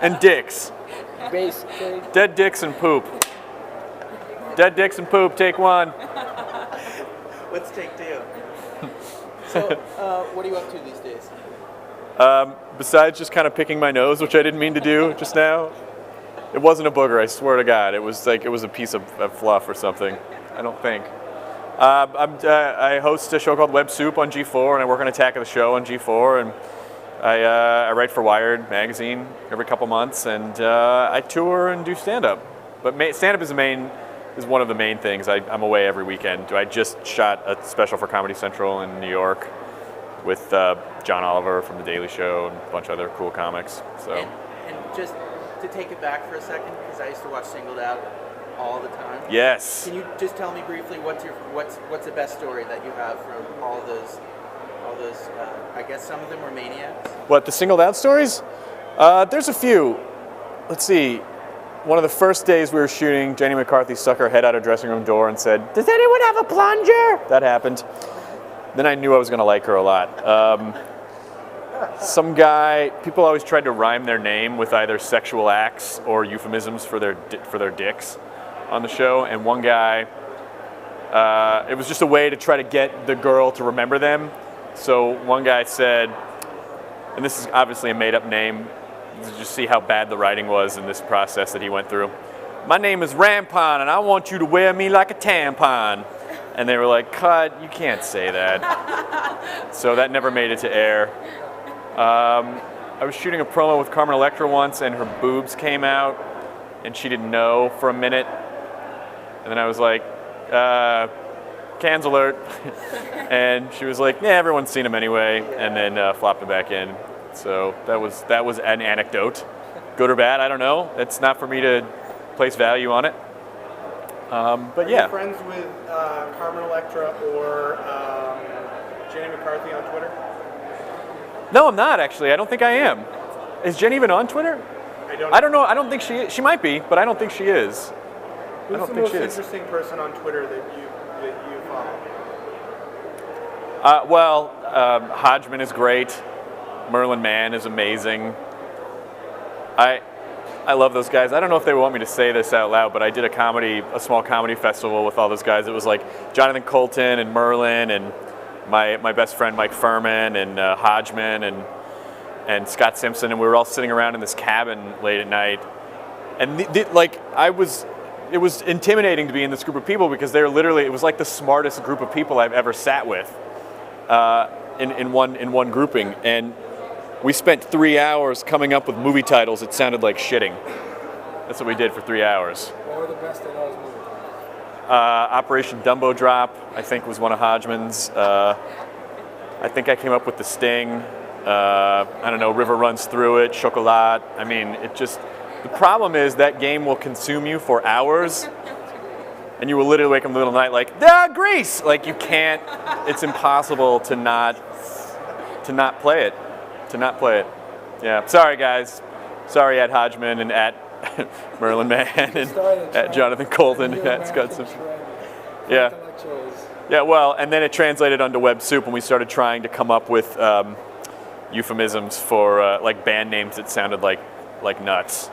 and dicks. Basically. Dead dicks and poop. Dead dicks and poop, take one. What's take two? So, what are you up to these days? Besides just kind of picking my nose, which I didn't mean to do just now. It wasn't a booger, I swear to God. It was like, it was a piece of fluff or something. I don't think. I host a show called Web Soup on G4, and I work on Attack of the Show on G4, and I write for Wired magazine every couple months, and I tour and do stand-up. But stand-up is one of the main things. I'm away every weekend. I just shot a special for Comedy Central in New York with John Oliver from The Daily Show and a bunch of other cool comics. So. And just to take it back for a second, because I used to watch Singled Out all the time. Yes. Can you just tell me briefly what's the best story that you have from all those? I guess some of them were maniacs. What, the Singled Out stories? There's a few. Let's see. One of the first days we were shooting, Jenny McCarthy stuck her head out her dressing room door and said, "Does anyone have a plunger?" That happened. Then I knew I was going to like her a lot. Some guy, people always tried to rhyme their name with either sexual acts or euphemisms for their dicks on the show. And one guy, it was just a way to try to get the girl to remember them. So one guy said, and this is obviously a made-up name, to just see how bad the writing was in this process that he went through. "My name is Rampon, and I want you to wear me like a tampon." And they were like, "Cut, you can't say that." So that never made it to air. I was shooting a promo with Carmen Electra once, and her boobs came out, and she didn't know for a minute. And then I was like, "Cans alert." And she was like, "Yeah, everyone's seen them anyway," and then flopped them back in. So that was an anecdote. Good or bad, I don't know. It's not for me to place value on it. But yeah. Are you friends with Carmen Electra or Jenny McCarthy on Twitter? No, I'm not actually. I don't think I am. Is Jen even on Twitter? I don't know. I don't think she is. She might be, but I don't think she is. Who's the most interesting person on Twitter that you follow? Hodgman is great. Merlin Mann is amazing. I love those guys. I don't know if they want me to say this out loud, but I did a small comedy festival with all those guys. It was like Jonathan Colton and Merlin and my best friend Mike Furman and Hodgman and Scott Simpson, and we were all sitting around in this cabin late at night. And it was intimidating to be in this group of people because it was like the smartest group of people I've ever sat with in one grouping. And we spent 3 hours coming up with movie titles that sounded like shitting. That's what we did for 3 hours. What were the best of those movies? Operation Dumbo Drop, I think, was one of Hodgman's. I think I came up with The Sting. I don't know, River Runs Through It, Chocolat. I mean, the problem is that game will consume you for hours, and you will literally wake up in the middle of the night like, Grease! Like, you can't, it's impossible to not play it. Yeah, sorry guys. Sorry at Hodgman and at Merlin Mann and at Jonathan Colton and at Scott Simpson. Yeah. Yeah, well, and then it translated onto Web Soup and we started trying to come up with euphemisms for like band names that sounded like nuts.